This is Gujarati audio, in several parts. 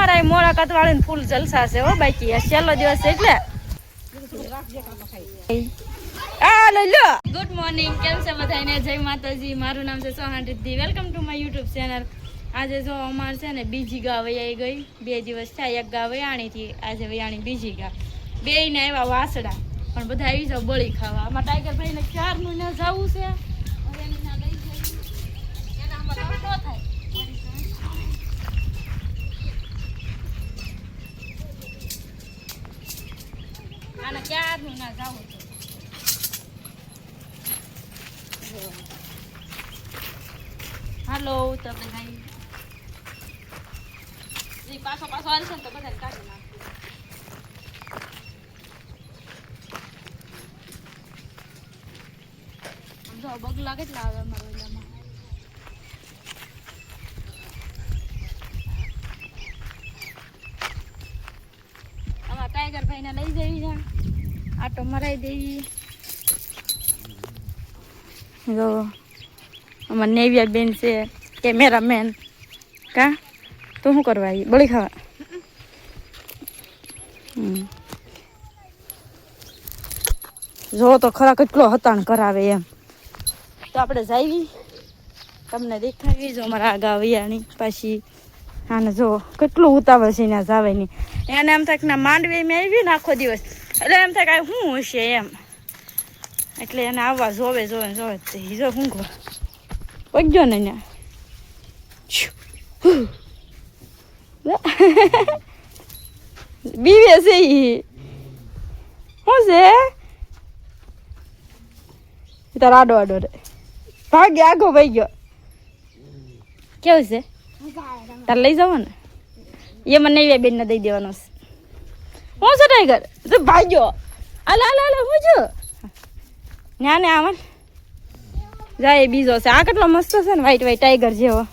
અમારા મોળાકાત વાળીને ફૂલ જલસા છે હો બાકી આ છેલ્લો દિવસ છે એટલે ગુડ મોર્નિંગ કેમ છે બધાને જય માતાજી મારું નામ છે Sohan Riddhi welcome to my YouTube channel આજે જો અમાર છે ને બીજી ગા વૈયાઈ ગઈ 2 દિવસ થયા એક ગા વૈયાણી થી આજે વૈયાણી બીજી ગા બેયને આવ્યા વાસડા પણ બધા આવી જાવ બળી ખાવા આમાં ટાઈગર ભાઈ ને ક્યારનું ને જવું છે હવે એને ના લઈ જઈ એના આમાં ન થાય આના ક્યારનું ના જવું છે હાલો તો ભાઈ જી પાછો આવશે ને તો બધાને કાઢી નાખું જો બગલા કેટલા આવે અમારા ઓલામાં આમાં ટાઈગર ભાઈને લઈ જવી છે આટો મરાઈ દેવી જો અમાર નેવિયા બેન છે કેમેરામેન કા તો શું કરવા આવી બળી ખાવા જો તો ખરા કેટલો હતાણ કરાવે એમ તો આપણે જાવી તમને દેખાવી જો અમારા આગા વૈયાની પાછી આને જો કેટલું ઉતાવળ છે એને જાવાની એને એમ થાય કે ના માંડવી મેં આવી ને આખો દિવસ એટલે એમ થાય કે શું હશે એમ એટલે એને આવવા જોવે જો શું કહો પગજો ને ત્યાં બીવે છે શું છે તાર આડો રે ભાગ્ય આગો ભાઈ ગયો કેવું છે તાર લઈ જાવ ને એ મને નહીં બેન ને દઈ દેવાનો છે હું છે ટાઈગર તો ભાગ્યો હાલ હું છું ના ને આમાં જાય બીજો છે આ કેટલો મસ્ત છે ને વ્હાઈટ ટાઈગર જેવો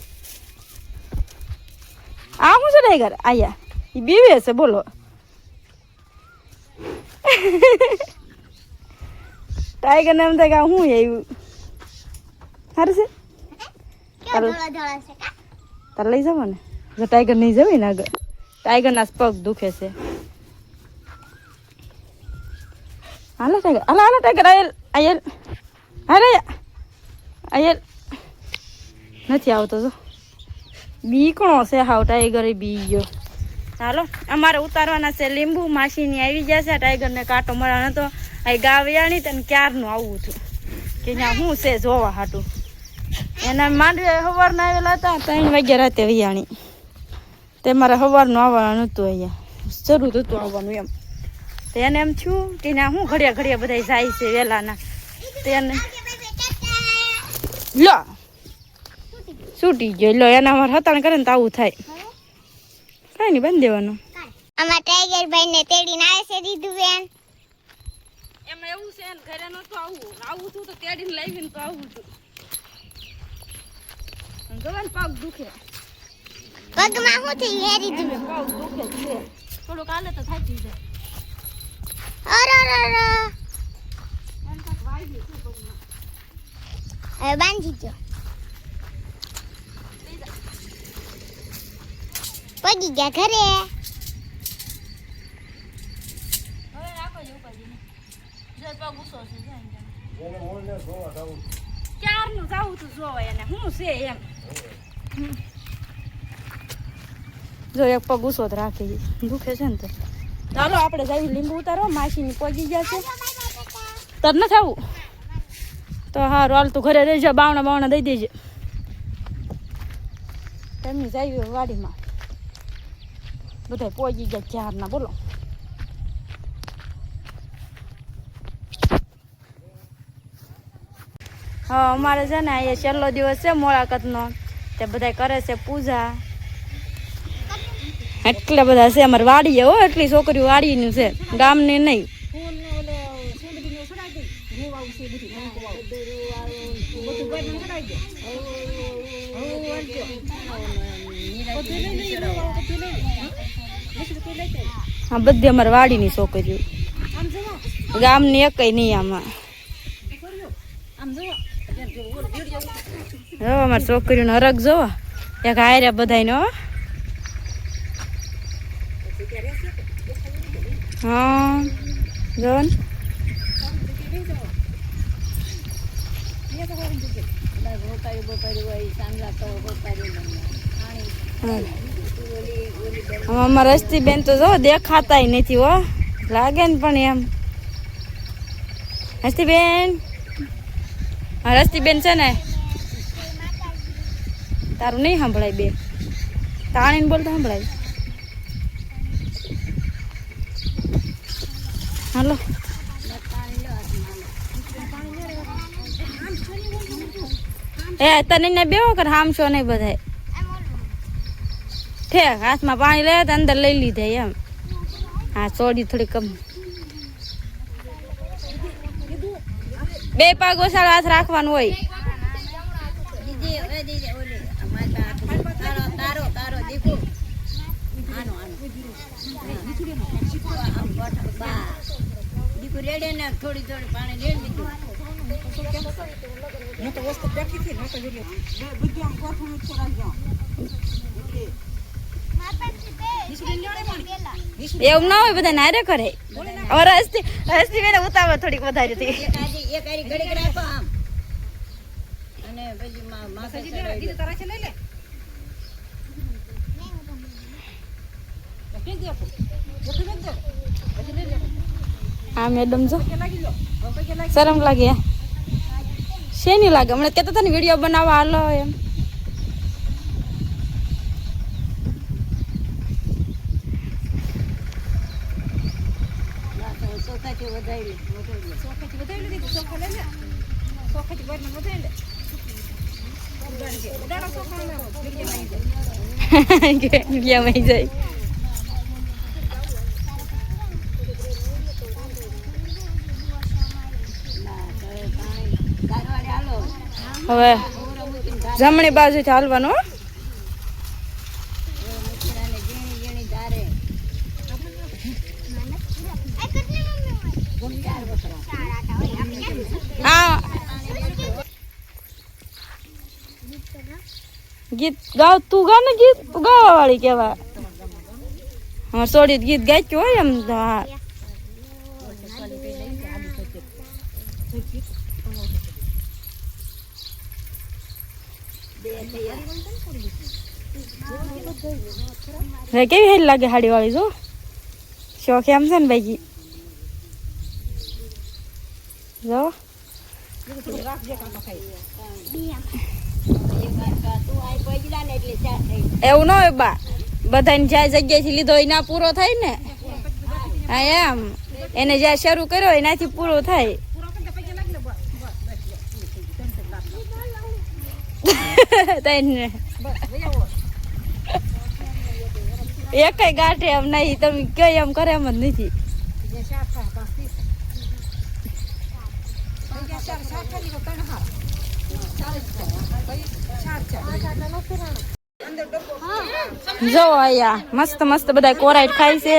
આ શું છે ટાઈગર આયા એ બીવે છે બોલો ટાઈગર ને એમ થાય કે હું આવ્યું સારું છે તારે લઈ જાવ ને જો ટાઈગર નહીં જવાય ને આગળ ટાઈગર ના પગ દુખે છે હાલો ટાઈગર આયલ નથી આવતો જો બીકણો છે હાવ ટાઈગર બી ગયો હાલો અમારે ઉતારવાના છે લીંબુ માસીની આવી જશે ટાઈગરને કાંટો મરા નતો આ ગાવ્યાણી તને ક્યારનું આવવું હતું કે ત્યાં શું છે જોવા હાટું એના માંડવી સવારના આવેલા હતા 3 વાગ્યા રાતે વૈયાણી તે મારે સવારનું આવવાનું નહોતું અહીંયા જરૂર હતું આવવાનું એમ તો એને એમ થયું કે ના શું ઘડિયા બધા જાય છે વહેલાના તેને લો છૂટી ગયો લો એના અમારે હતાણ કરે ને તો આવું થાય કઈ નહીં બંધ દેવાનું અમાર ટાઈગર ભાઈ ને તેડીને આવે છે દીધું બેન એમાં એવું છે ને ઘરે નતું આવું છું તો તેડીને લાવીને તો આવું છું જોવાને પગ દુખે પગમાં શું થઈ હેરી દીધું પગ દુખે છે થોડુંક હાલે તો થાકી જાય હવે બાંધી દો પગી ગયા ઘરે હવે રાખો જો પગી જો પગ ઉસો છે ક્યારનું જાવું તું જોવા એને શું છે એમ જો એક પગ ઉસો જ રાખી દુખે છે ને તો ચાલો આપણે જઈ લીંબુ ઉતારો માસીની પગી જશે તર ન થવું તો હારું હાલ તું ઘરે રહેજો બાવણા દઈ દેજે એમની જઈ વાડીમાં બધા પહોંચી ગયા ક્યારના બોલો હા અમારે છે ને અહીંયા છેલ્લો દિવસ છે મોળાકતનો તે બધા કરે છે પૂજા એટલા બધા છે અમારે વાડીએ હો એટલી છોકરીઓ વાડીનું છે ગામની નહીં હા બધી અમારે વાડીની છોકરીઓ ગામની એકય નહીં આમાં અમારે છોકરીઓનો હરક જોવો એક હારે બધાનો હા જો ને. અમારા રસ્તી બેન તો જો દેખાતાય નથી હો, લાગે ને પણ એમ. હસ્તી બેન, હા રસ્તી બેન છે ને, તારું નહીં સાંભળાય બેન, તાણીને બોલતા સાંભળાય. હાલો એ તને ને બેવો કર હામશો નહીં બધાય ઠેક હાથમાં પાણી લે તો અંદર લઈ લીધે એમ. હા ચોડી થોડી કમ, બે પગ ઓછાળ હાથ રાખવાનું હોય. થોડી થોડી પાણી રેડી દીધું. એવું ના હોય, બધા નારે કરે. હવે રસ્તી બેને ઉતાવળ થોડીક વધારે હતી. એક આરી ઘડીક રાખો આમ અને પછી માથે ચડાવી દો. હા મેડમ જો શરમ લાગે, શેની લાગે? હમણાં કહેતા હતા ને વિડીયો બનાવવા હાલો એમ. વિડીયોમાં જાય. હવે જમણી બાજુથી હાલવાનું. હા ગીત ગાવ, તું ગા ને ગીત, તું ગાવા વાળી કેવા. હા સોડી ગીત ગાચ્યું હોય એમ. હા કેવી હેલ લાગે હાડી વાળી જો. શોખ એમ છે ને ભાઈ જો. એવું ના હોય બા, બધાને જ્યાં જગ્યાએથી લીધો હોય ના પૂરો થાય ને. હા એમ એને જ્યાં શરૂ કર્યો એનાથી પૂરો થાય. એક ગાંઠે એમ નહીં, તમે કયો એમ કરે એમ જ નથી. જો અહીંયા મસ્ત મસ્ત બધા કોરાઈટ ખાય છે.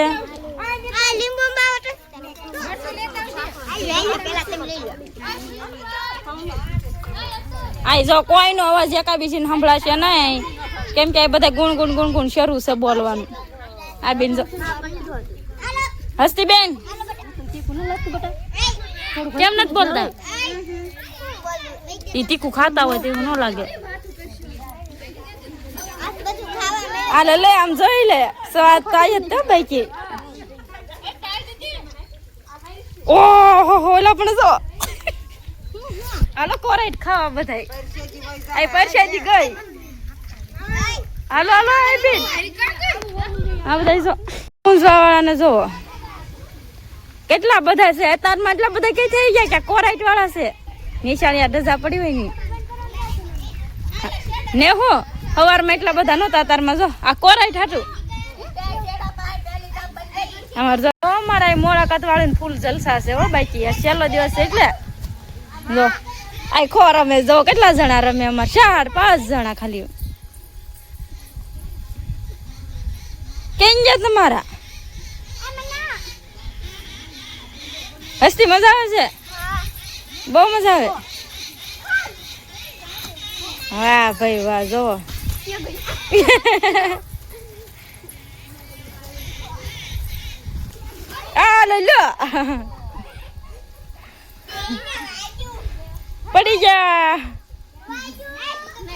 આ જો કોઈનો અવાજ એકાબીજી સંભળાશે નહીં, કેમ કે બધા ગુણ ગુણ ગુણ ગુણ શરૂ છે બોલવાનું. આ બેન જો હસ્તી બેન કેમ નથી બોલતા? એ તીખું ખાતા હોય તેવું ન લાગે. આ લે આમ જોઈ લે, સ્વાદ તો આય જ બાકી. ઓહો ઓલા પણ જો હાલો કોરાઈટ ખાવા બધા. આ પરસાદી ગઈ. હાલો હાલો આ બેન આ બધા જો વાળાને જો કેટલા બધા છે અત્યારમાં. એટલા બધા કઈ થઈ ગયા કે કોરાઈટ વાળા છે. નિશાળિયા ડઝા પડી હોય ની ને હો સવારમાં એટલા બધા નહોતા. અત્યારમાં જો આ કોરાઈટ હાટું. અમારે જો અમારા મોળાકાત વાળી ફૂલ જલસા છે હો બાકી. આ છેલ્લો દિવસ છે એટલે જો આ ખો રમે. જો કેટલા જણા રમે અમારે? 4-5 જણા ખાલી. કેમ ગયા તમારા? હસ્તી મજા આવે છે? બહુ મજા આવે. વાહ ભાઈ વાહ જો. આ હાલો લ્યો પડી જા